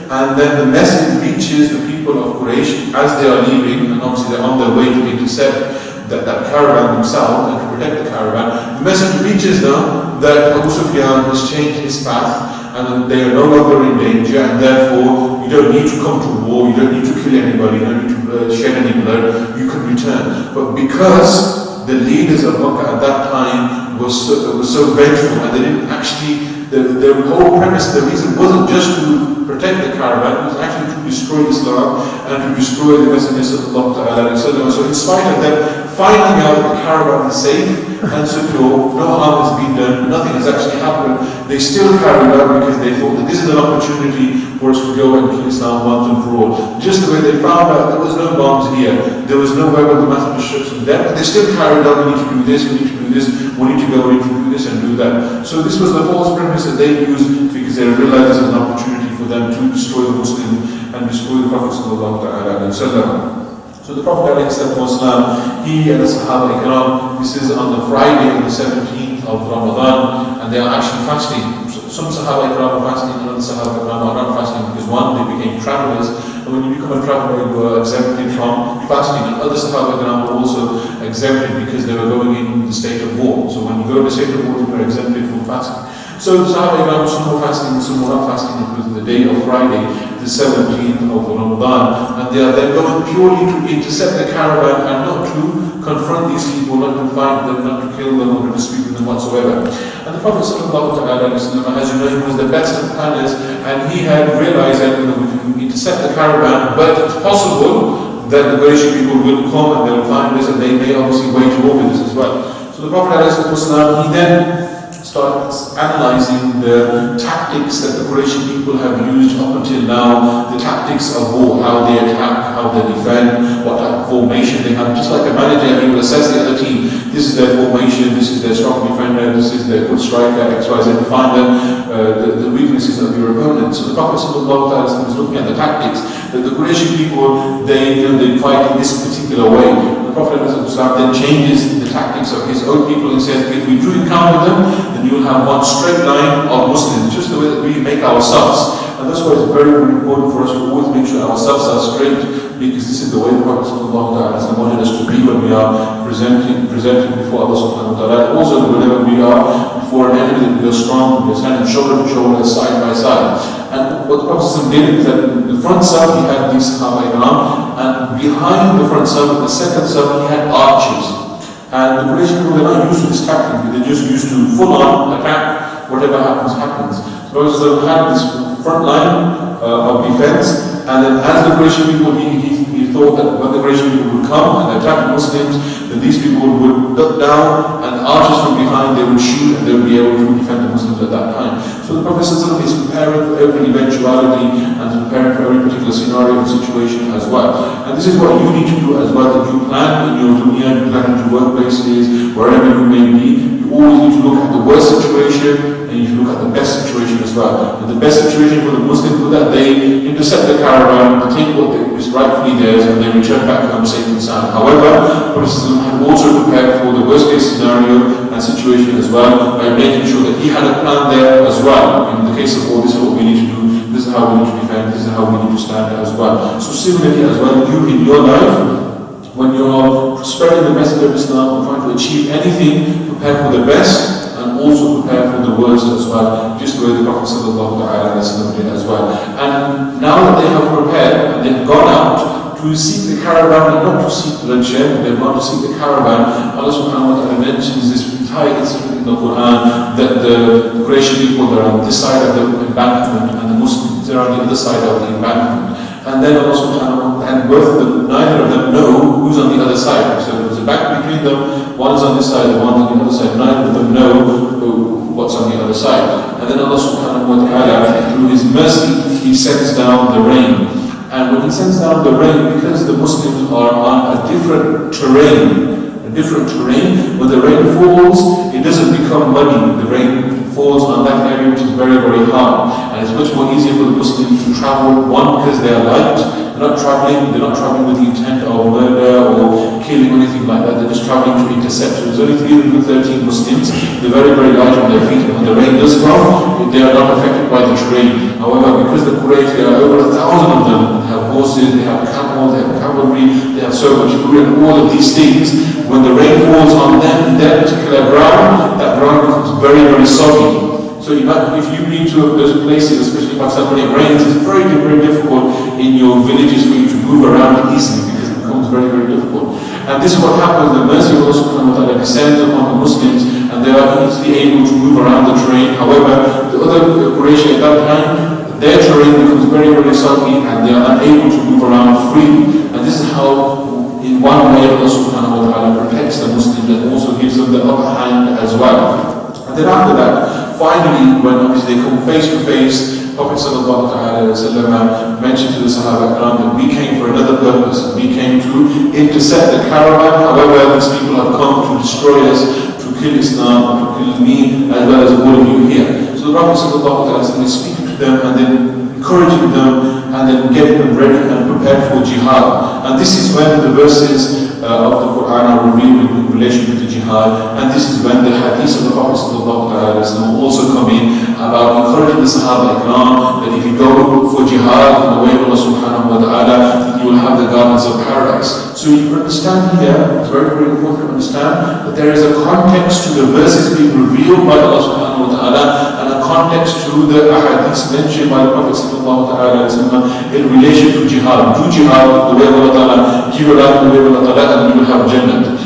and then the message reaches the people of Quraysh as they are leaving, and obviously they're on their way to intercept that caravan themselves and to protect the caravan. The message reaches them that Abu Sufyan has changed his path and they are no longer in danger, and therefore you don't need to come to war, you don't need to kill anybody, you don't need to shed any blood, you can return. But because the leaders of Makkah at that time were so vengeful, and they didn't actually, the whole premise, the reason wasn't just to protect the caravan, it was actually to destroy Islam and to destroy the messengers of Allah. So in spite of them finding out that the caravan is safe and secure, no harm has been done, nothing has actually happened, they still carried out because they thought that this is an opportunity for us to go and kill Islam once and for all. Just the way they found out there was no bombs here, there was no weapon of mass destruction there, but they still carried out, we need to do this, we need to do this, we need to go, we need to do this and do that. So this was the false premise that they used because they realized this was an opportunity for them to destroy the Muslims and destroy the Prophet sallallahu alaihi wasallam. So the Prophet ﷺ, he and the Sahaba Ikram, this is on the Friday of the 17th of Ramadan, and they are actually fasting. Some Sahaba Ikram are fasting, and other Sahaba Ikram are not fasting because one, they became travelers, and when you become a traveler, you are exempted from fasting, and other Sahaba Ikram were also exempted because they were going in the state of war. So when you go to the state of war, you are exempted from fasting. So the Sahaba Ikram, some were fasting, some were not fasting. It was the day of Friday, the 17th of Ramadan, and they are then going purely to intercept the caravan and not to confront these people, not to fight them, not to kill them, or to dispute with them whatsoever. And the Prophet sallallahu alaihi wasallam, as you know, he was the best of planners, and he had realized that we can intercept the caravan, but it's possible that the Quraysh people will come and they will find this, and they may obviously wage war with this as well. So the Prophet ﷺ, he then starts analyzing the tactics that the Quraysh people have used up until now, the tactics of war, how they attack, how they defend, what type of formation they have. Just like a manager, he will assess the other team. This is their formation, this is their strong defender, this is their good striker, XYZ, to find the weaknesses of your opponent. So the Prophet ﷺ was looking at the tactics that the Quraysh people, they fight in this particular way. The Prophet ﷺ then changes the tactics of his own people and says, if we do encounter them, then you will have one straight line of Muslims, just the way that we make ourselves. And that's why it's very, very important for us to always make sure ourselves are straight, because this is the way the Prophet ﷺ wanted us to be when we are presenting before Allah subhanahu wa ta'ala. Also, whenever we are before an enemy, we are strong, we are standing shoulder to shoulder, side by side. And what the Prophet did is that in the front side he had these Sahaba Ikram, and behind the front side, the second side, he had archers. And the Quraysh people, they're not used to this tactic, they're just used to full on attack, whatever happens, happens. So Prophet had this front line of defense, and then as the Quraysh people, he thought that when the Quraysh people would come and attack the Muslims, then these people would duck down, and archers from behind, they would shoot, and they would be able to defend the Muslims at that time. So the Prophet is preparing for every eventuality and preparing for every particular scenario and situation as well. And this is what you need to do as well, that you plan in your dunya, you plan in your workplaces, wherever you may be. You always need to look at the worst situation, and you need to look at the best situation as well. And the best situation for the Muslims was that they intercept the caravan, they take what is rightfully theirs, and they return back home safe and sound. However, Prophet had also prepared for the worst case scenario and situation as well, by making sure that he had a plan there as well. In the case of war, this is what we need to do, this is how we need to defend, this is how we need to stand as well. So similarly as well, you in your life, when you're spreading the message of Islam, trying to achieve anything, prepare for the best and also prepare for the worst as well, just the way the Prophet ﷺ did as well. And now that they have prepared and they've gone out to seek the caravan, and not to seek bloodshed, they've gone to seek the caravan, Allah subhanahu wa ta'ala mentions this entire incident in the Quran, that the Quraysh people are on this side of the embankment and the Muslims are on the other side of the embankment. And then Allah subhanahu wa ta'ala, and both of them, neither of them know who's on the other side. So there's a bank between them, one is on this side, one on the other side, neither of them know what's on the other side. And then Allah subhanahu wa ta'ala, through His mercy, He sends down the rain. And when He sends down the rain, because the Muslims are on a different terrain, when the rain falls, it doesn't become muddy. The rain falls on that area which is very, very hard. And it's much more easier for the Muslims to travel, one, because they are light, they're not traveling with the intent of murder or killing or anything like that, they're just traveling to intercept. So there's only 313 Muslims, they're very, very light on their feet, and when the rain does come, they are not affected by the terrain. However, because the Quraysh, there are over 1,000 of them, they have horses, they have camels, they have cavalry, they have so much food, and all of these things, when the rain falls on them in that particular ground, that ground becomes very, very soggy. So if you've been to those places, especially Pakistan, when it rains, it's very, very difficult in your villages for you to move around easily, because it becomes very, very difficult. And this is what happens, the mercy of Allah subhanahu wa ta'ala descends upon the Muslims, and they are easily able to move around the terrain. However, the other Quraysh at that time, their terrain becomes very, very soggy, and they are unable to move around freely. And this is how, in one way, Allah subhanahu wa ta'ala protects the Muslims and also gives them the upper hand as well. And then after that, finally, when obviously they come face to face, Prophet sallallahu alaihi wasallam mentioned to the Sahaba that we came for another purpose. We came to intercept the caravan. However, these people have come to destroy us, to kill Islam, to kill me, as well as all of you here. So the Prophet sallallahu alaihi wasallam is speaking to them and then encouraging them and then getting them ready and prepared for jihad. And this is when the verses of the Quran are revealed in relation to the jihad, and this is when the hadith of the Prophet ﷺ also come in about encouraging the Sahaba Ikram that if you go for jihad in the way of Allah subhanahu wa ta'ala, you will have the gardens of paradise. So you understand here, it's very, very important to understand that there is a context to the verses being revealed by Allah subhanahu wa ta'ala, and a context to the ahadith mentioned by the Prophet ﷺ in relation to jihad. Do jihad in the way of Allah ta'ala, give your life in the way of Allah ta'ala, and you will have Jannah.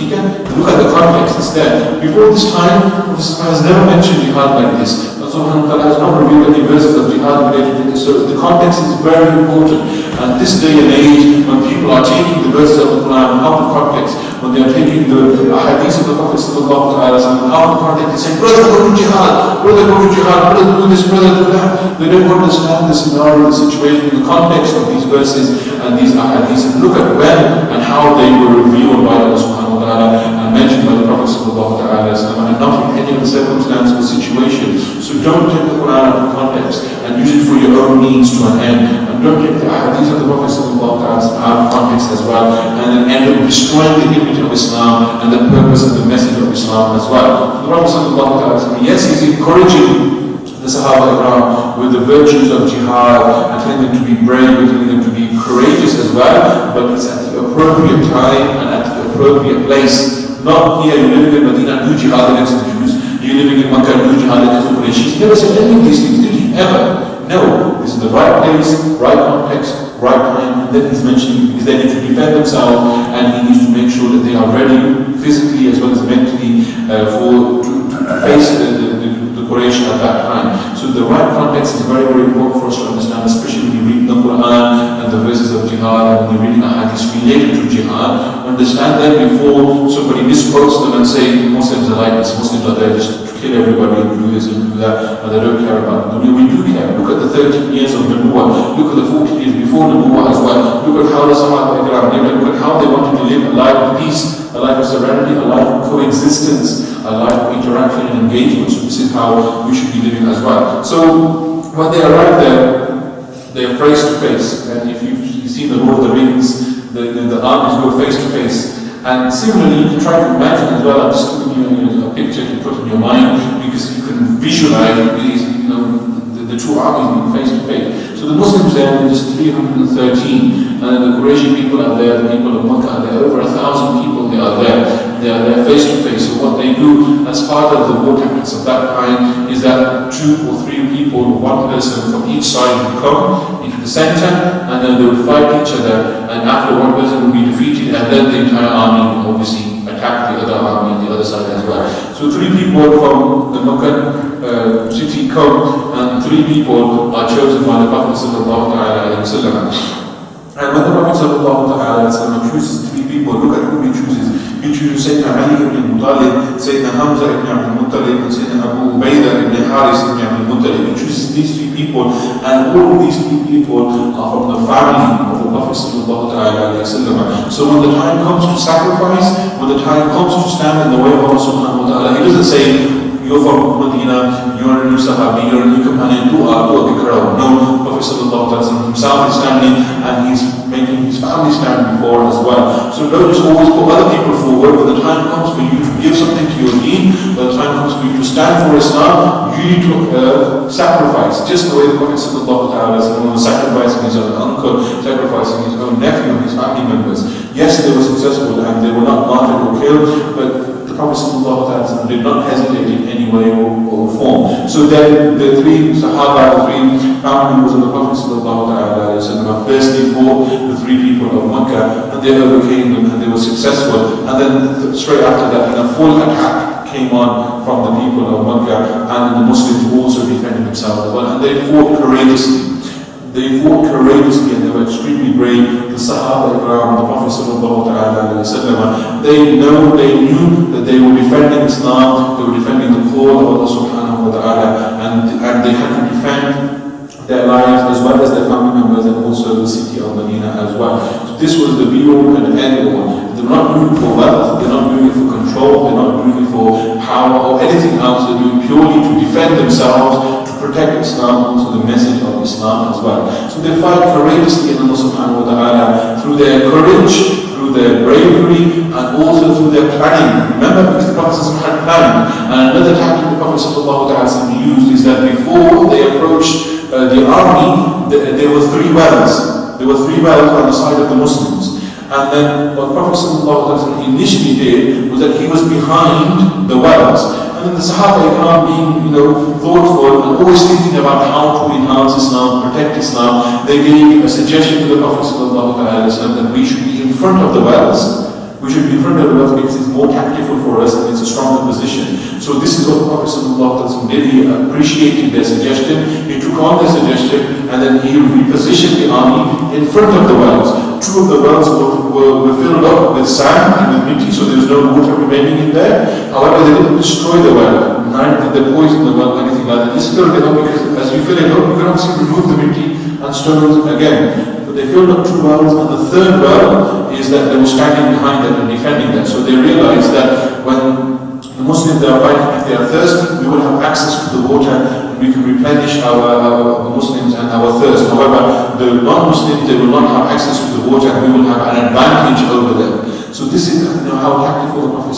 Look at the context, it's there. Before this time, Prophet has never mentioned jihad like this. Allah subhanahu wa ta'ala has not revealed any verses of jihad related to this. So the context is very important. And this day and age, when people are taking the verses of the Quran out of context, when they are taking the hadith of the Prophet sallallahu alaihi wasallam out of context, they say, brother, go to jihad, brother, go to jihad, brother, do this, brother, do that. They don't understand the scenario, the situation, the context of these verses and these hadiths, and look at when and how they were revealed by Allah subhanahu wa ta'ala and mentioned by the Prophet sallallahu alaihi wasallam, and not in any other circumstance or situation. So don't take the Quran out of context and use it for your own means to an end, and don't take the hadith of the Prophet sallallahu alaihi wasallam out of context as well, and then end up destroying the image of Islam and the purpose of the message of Islam as well. The Prophet sallallahu alaihi wasallam, yes, he's encouraging the Sahaba Ikram with the virtues of jihad and telling them to be brave and telling them to be courageous as well, but it's at the appropriate time and at the appropriate place. Not here, you're living in Medina, do jihad against the Jews, you're living in Makkah, do jihad against the Quraysh. He never said any of these things, did he? Ever. No, this is the right place, right context, right time, and then he's mentioning because they need to defend themselves, and he needs to make sure that they are ready physically as well as mentally to face the Quraysh at that time. So the right context is very, very important for us to understand, especially when you read the Quran and the verses of jihad, and when you read hadiths related to jihad. Understand them before somebody misquotes them and say Muslims are like this, Muslims are there just to kill everybody and do this and do that, and they don't care about it. We do care. Look at the 13 years of Nubuwwah, look at the 14 years before Nubuwwah as well. Look at how the Sahaba lived, look at how they wanted to live a life of peace, a life of serenity, a life of coexistence, a life of interaction and engagement. So this is how we should be living as well. So when they arrive there, they are face to face. And if you see the Lord of the Rings, the armies go face to face. And similarly, you can try to imagine as well. I'm just giving you a picture to put in your mind, because you can visualize these, the two armies being face to face. So the Muslims there are just 313, and the Quraysh people are there, the people of Makkah are there, over 1,000 people they are there face to face. So what they do as part of the war tactics of that time is that 2 or 3 people, one person from each side will come into the center, and then they will fight each other, and after one person will be defeated, and then the entire army will obviously attack the other army on the other side as well. So 3 people from the Makkah city come, and 3 people are chosen by the Prophet sallallahu alaihi wasallam. And when the Prophet sallallahu alaihi wasallam chooses 3 people, look at who he chooses. He chooses Sayyidina Ali ibn Muttalib, Sayyidina Hamza ibn Abdul Muttalib, and Sayyidina Abu Ubaidah ibn Haris ibn Abdul Muttalib. He chooses these 3 people, and all of these 3 people are from the family of the Prophet sallallahu alaihi wasallam. So when the time comes to sacrifice, when the time comes to stand in the way of Allah subhanahu wa ta'ala, he doesn't say, you're from Medina, you're a new Sahabi, you're a new companion, do a big crowd. No, Prophet sallallahu alaihi wasallam himself is standing, and he's making his family stand before as well. So don't just always put other people forward. When the time comes for you to give something to your deen, when the time comes for you to stand for Islam, you need to sacrifice. Just the way the Prophet sallallahu alaihi wasallam was sacrificing his own uncle, sacrificing his own nephew, his family members. Yes, they were successful and they were not martyred or killed, but the Prophet ﷺ did not hesitate in any way or form. So then the 3 Sahaba, the 3 family members of the Prophet ﷺ firstly fought the 3 people of Makkah, and they overcame them and they were successful. And then straight after that, a full attack came on from the people of Makkah, and the Muslims also defended themselves as well, and they fought courageously. They fought courageously and they were extremely brave. The Sahaba Ikram, the Prophet sallallahu alaihi wasallam, they knew that they were defending Islam, they were defending the call of Allah subhanahu wa ta'ala, and they had to defend their lives as well as their family members and also the city of Medina as well. So this was the be-all and end-all. They're not doing it for wealth, they're not doing it for control, they're not doing it for power or anything else. They're doing purely to defend themselves, to protect Islam, also the message of Islam as well. So they fight courageously in Allah subhanahu wa ta'ala through their courage, through their bravery, and also through their planning. Remember, because the Prophet had planned. And another tactic the Prophet used is that before they approached the army, there were 3 wells. There were 3 wells on the side of the Muslims. And then what Prophet initially did was that he was behind the wells. And then the Sahaba being, thoughtful and always thinking about how to enhance Islam, protect Islam, they gave a suggestion to the Prophet that we should be in front of the wells. We should be in front of the wells because it's more tactful for us and it's a stronger position. So this is what the Prophet did. He appreciated their suggestion, he took on their suggestion, and then he repositioned the army in front of the wells. 2 of the wells were filled up with sand and with mitti, so there was no water remaining in there. However, they didn't destroy the well, neither did they poison the well or anything like that. They just filled it up because as you fill it up, you can obviously remove the mitti and stones again. They filled up 2 wells, and the 3rd well is that they were standing behind that and defending that. So they realized that when the Muslims are fighting, if they are thirsty, we will have access to the water and we can replenish our Muslims and our thirst. However, the non-Muslims, they will not have access to the water and we will have an advantage over them. So this is how tactful the Prophet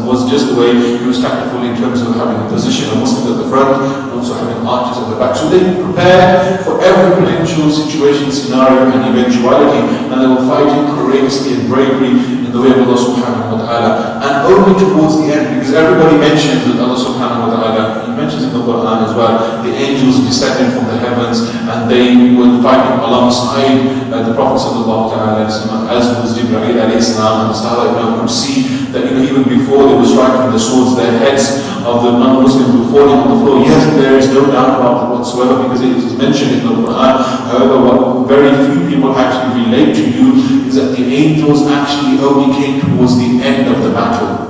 was, just the way he was tactful in terms of having a position of Muslims at the front and also having archers at the back. So they prepared for every potential situation, scenario and eventuality, and they were fighting courageously and bravely in the way of Allah subhanahu wa ta'ala. And only towards the end, because everybody mentions that Allah subhanahu wa ta'ala, he mentions in the Quran as well, the angels descending from the heavens and they were fighting alongside the Prophet sallallahu alaihi wasallam, as was Jibreel alayhi salam. And the Sahaba could see that even before they were striking the swords, their heads of the non-Muslims were falling on the floor. Yes, there is no doubt about it whatsoever because it is mentioned in the Quran. However, what very few people actually relate to you is that the angels actually only came towards the end of the battle.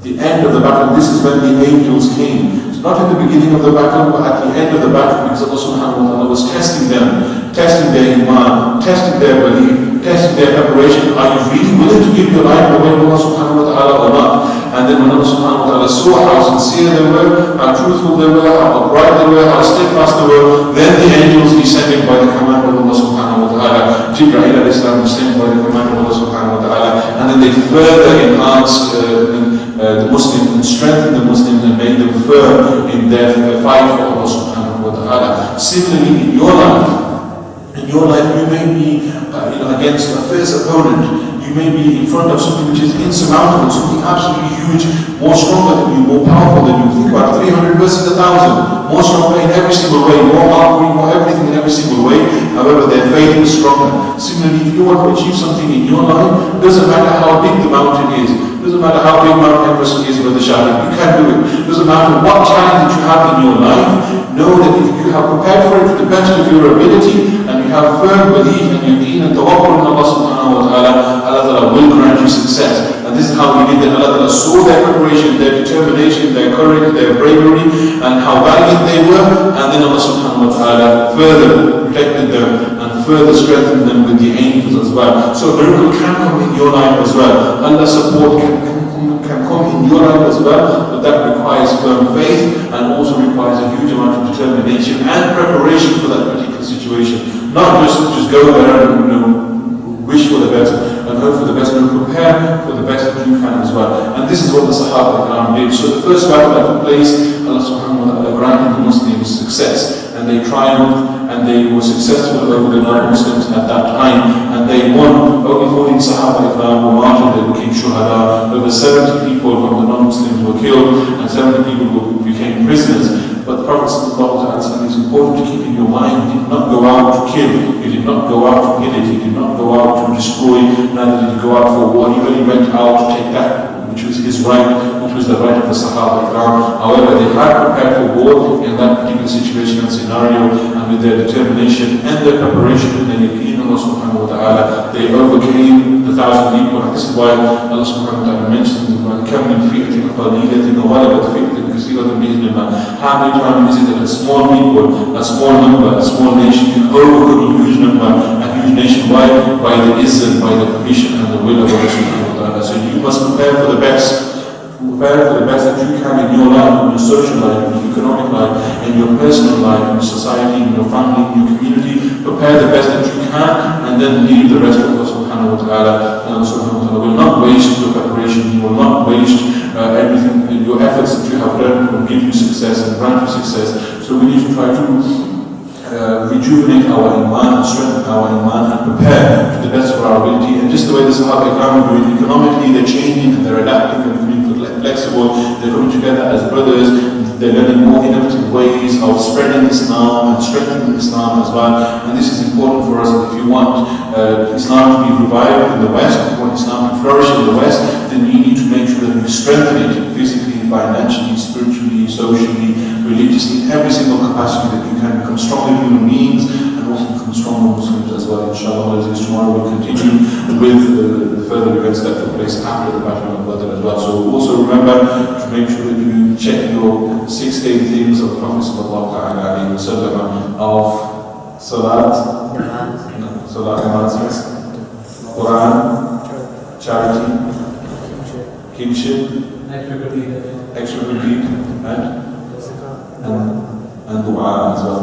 The end of the battle, this is when the angels came. So not at the beginning of the battle, but at the end of the battle, because Allah subhanahu wa ta'ala was testing them, testing their iman, testing their belief, testing their preparation. Are you really willing to give your life away to Allah subhanahu wa ta'ala or not? And then when Allah subhanahu wa ta'ala saw how sincere they were, how truthful they were, how upright they were, how steadfast they were, then the angels descended by the command of Allah subhanahu wa ta'ala. Jibreel alayhi salam descended by the command of Allah subhanahu wa ta'ala. And then they further enhanced the Muslims and strengthened the Muslims and made them firm in their fight for Allah subhanahu wa ta'ala. Similarly, in your life you may be against a fierce opponent. You may be in front of something which is insurmountable, something absolutely huge, more stronger than you, more powerful than you. Think about 300 versus 1,000, more stronger in every single way, more armory, more everything in every single way. However, their faith is stronger. Similarly, if you want to achieve something in your life, it doesn't matter how big the mountain is, it doesn't matter how big Mount Everest is with the Shahid, you can do it. It doesn't matter what challenge that you have in your life, know that if you have prepared for it to the best of your ability, and you have firm belief and yaqeen and tawakkul in Allah subhanahu wa ta'ala, Allah ta'ala will grant you success. And this is how He did that. Allah ta'ala saw their preparation, their determination, their courage, their bravery, and how valiant they were, and then Allah subhanahu wa ta'ala further protected them and further strengthened them with the angels as well. So a miracle can come in your life as well. Allah's support can come in your life as well, but that requires firm faith and also requires a huge amount of determination and preparation for that particular situation. Not just go there and wish for the best and hope for the best, but prepare for the best that you can as well. And this is what the Sahaba did. So the first battle that took place, Allah subhanahu wa ta'ala granted the Muslims success, and they triumphed and they were successful over the non-Muslims at that time, and they won. Only 14 Sahaba were martyred, they became shuhada. Over 70 people from the non-Muslims were killed and 70 people became prisoners. But the Prophet ﷺ, is important to keep in your mind, he did not go out to kill, he did not go out to pillage, he did not go out to destroy, neither did he go out for war. He only went out to take that which was his right, it was the right of the Sahaba Ikram. However, they had prepared for war in that particular situation and scenario, and with their determination and their preparation and their yaqeen, Allah subhanahu wa ta'ala, they overcame the 1,000 people. And this is why Allah subhanahu wa ta'ala mentions in the Quran, كَمْ مِنْ فِئَةٍ قَلِيلَةٍ غَلَبَتْ فِئَةٍ كَثِيرَةً بِإِذْنِ اللَّهِ. How many times is it that a small people, a small number, a small nation can overcome a huge number, a huge nation? Why? By the izzat, by the permission and the will of Allah subhanahu wa ta'ala. So you must prepare for the best. Prepare for the best that you can in your life, in your social life, in your economic life, in your personal life, in your society, in your family, in your community. Prepare the best that you can, and then leave the rest of Allah subhanahu wa ta'ala. And Allah subhanahu wa ta'ala will not waste your preparation. He will not waste everything. Your efforts that you have done will give you success and grant you success. So we need to try to rejuvenate our iman and strengthen our iman and prepare to the best of our ability. And just the way the Sahaba Ikram are doing economically, they're changing and they're adapting and becoming flexible. They're coming together as brothers. They're learning more innovative ways of spreading Islam and strengthening Islam as well. And this is important for us. If you want Islam to be revived in the West, if you want Islam to flourish in the West, then you need to make sure that you strengthen it physically, financially, spiritually, socially, religiously, in every single capacity that you can become stronger human beings and also become stronger Muslims as well. Inshallah, as tomorrow we'll continue with the further events that took place after the Battle of Badr as well. So also remember to make sure that you check your 6 daily things of the Prophet sallallahu alaihi wasallam of Salat, Quran, charity, kinship, extra good deed, and dua as well.